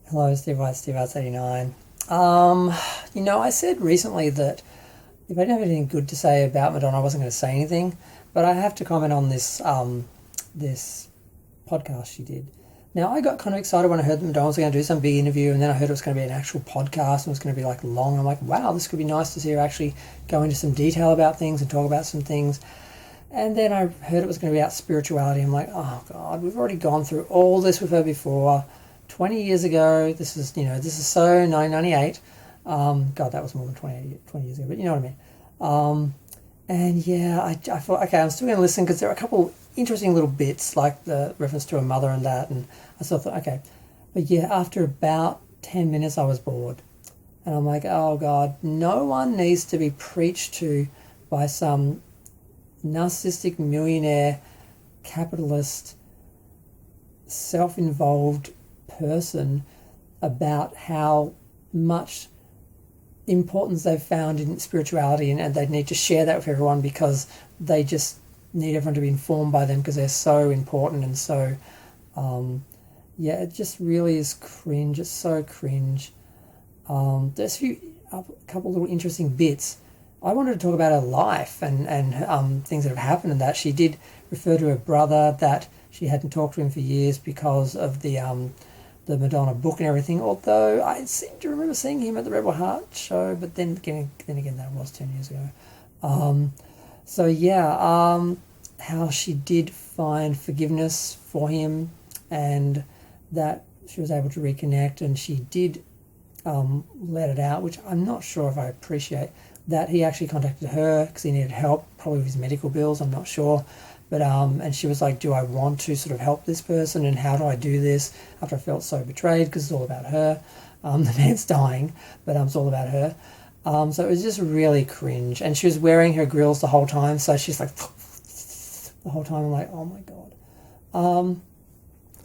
Hello, Steve White, Steve Arts 89. I said recently that if I didn't have anything good to say about Madonna, I wasn't going to say anything. But I have to comment on this podcast she did. Now, I got kind of excited when I heard that Madonna was going to do some big interview, and then I heard it was going to be an actual podcast and it was going to be like long. I'm like, wow, this could be nice to see her actually go into some detail about things and talk about some things. And then I heard it was going to be about spirituality. I'm like, oh God, we've already gone through all this with her before. 20 years ago, this is so 1998. God, that was more than 20 years ago, but you know what I mean. And yeah, I thought, okay, I'm still going to listen because there are a couple interesting little bits, like the reference to her mother and that, and I sort of thought, okay. But yeah, after about 10 minutes, I was bored. And I'm like, oh God, no one needs to be preached to by some narcissistic millionaire, capitalist, self-involved person about how much importance they've found in spirituality, and they need to share that with everyone because they just need everyone to be informed by them because they're so important and so yeah, it just really is cringe. It's so cringe. There's a couple little interesting bits. I wanted to talk about her life and things that have happened, and that she did refer to her brother, that she hadn't talked to him for years because of the Madonna book and everything. Although I seem to remember seeing him at the Rebel Heart show, but then again that was 10 years ago. So yeah, how she did find forgiveness for him, and that she was able to reconnect, and she did let it out, which I'm not sure if I appreciate. That he actually contacted her because he needed help, probably with his medical bills, I'm not sure. But and she was like, do I want to sort of help this person, and how do I do this after I felt so betrayed, because it's all about her. The man's dying, but it's all about her. So it was just really cringe, and she was wearing her grills the whole time, so she's like the whole time. I'm like, oh my God.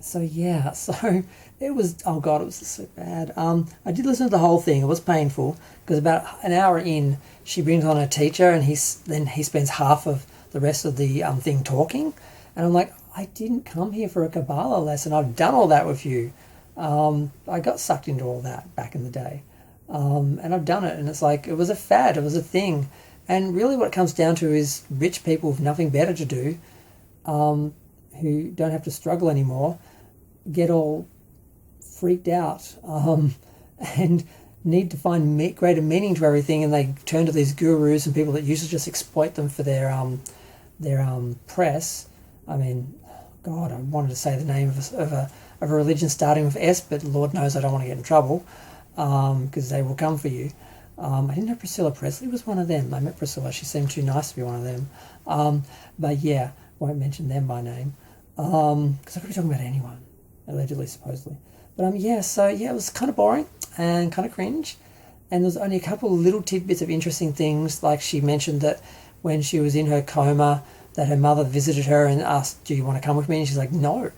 So yeah, so it was, oh God, it was just so bad. I did listen to the whole thing. It was painful because about an hour in, she brings on her teacher, and he spends half of the rest of the thing talking, and I'm like, I didn't come here for a Kabbalah lesson. I've done all that with you. I got sucked into all that back in the day, and I've done it, and it's like, it was a fad, it was a thing, and really what it comes down to is rich people with nothing better to do, who don't have to struggle anymore, get all freaked out, and need to find greater meaning to everything, and they turn to these gurus and people that used to just exploit them for their press. I mean, God, I wanted to say the name of a religion starting with S, but Lord knows I don't want to get in trouble, because they will come for you. I didn't know Priscilla Presley was one of them. I met Priscilla. She seemed too nice to be one of them. But yeah, won't mention them by name, because I could be talking about anyone, allegedly, supposedly. But yeah, so yeah, it was kind of boring and kind of cringe. And there's only a couple of little tidbits of interesting things, like she mentioned that when she was in her coma, that her mother visited her and asked, do you want to come with me? And she's like, no.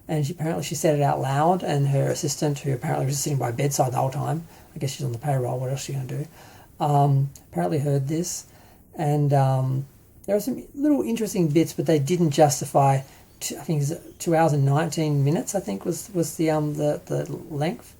And apparently she said it out loud, and her assistant, who apparently was sitting by her bedside the whole time, I guess she's on the payroll, what else is she going to do, apparently heard this. And there were some little interesting bits, but they didn't justify, I think it's 2 hours and 19 minutes, I think was the length.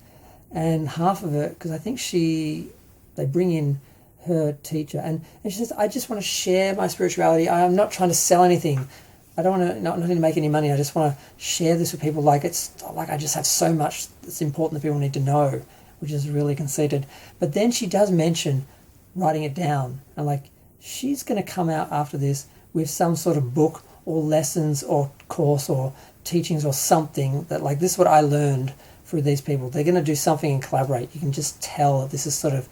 And half of it, because I think they bring in her teacher, and she says, I just want to share my spirituality. I'm not trying to sell anything. I don't want to, not to make any money. I just want to share this with people. Like, it's like I just have so much that's important that people need to know, which is really conceited. But then she does mention writing it down, and like, she's going to come out after this with some sort of book or lessons or course or teachings or something that, like, this is what I learned through these people. They're going to do something and collaborate. You can just tell that this is sort of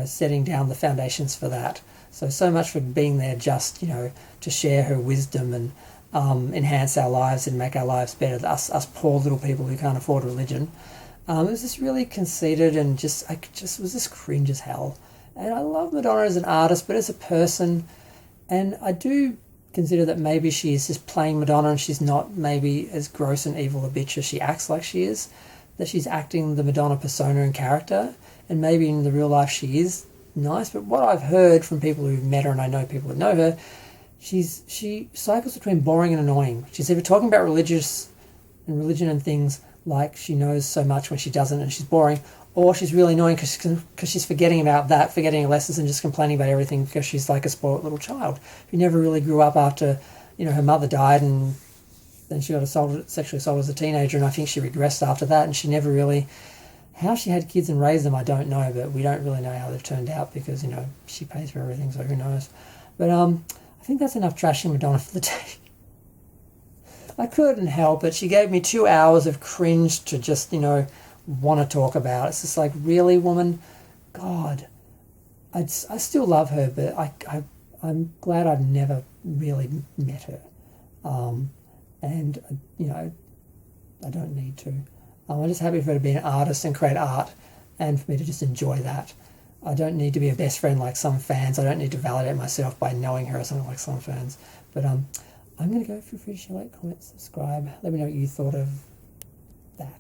setting down the foundations for that. So much for being there just, to share her wisdom and enhance our lives and make our lives better, us poor little people who can't afford religion. It was just really conceited, and it was just cringe as hell. And I love Madonna as an artist, but as a person, and I do consider that maybe she is just playing Madonna, and she's not maybe as gross and evil a bitch as she acts like she is, that she's acting the Madonna persona and character, and maybe in the real life she is nice. But what I've heard from people who've met her, and I know people that know her, she cycles between boring and annoying. She's either talking about religion and things like she knows so much when she doesn't and she's boring, or she's really annoying because she's forgetting about that, forgetting her lessons and just complaining about everything because she's like a spoiled little child who never really grew up after, her mother died, and then she got sexually assaulted as a teenager, and I think she regressed after that, and she never really... How she had kids and raised them, I don't know, but we don't really know how they've turned out because, she pays for everything, so who knows. But I think that's enough trashing Madonna for the day. I couldn't help it. She gave me 2 hours of cringe to just, want to talk about. It's just like, really, woman? God. I still love her, but I'm glad I've never really met her. And, I don't need to. I'm just happy for her to be an artist and create art and for me to just enjoy that. I don't need to be a best friend like some fans. I don't need to validate myself by knowing her or something like some fans. But I'm going to go. Feel free to share, like, comment, subscribe. Let me know what you thought of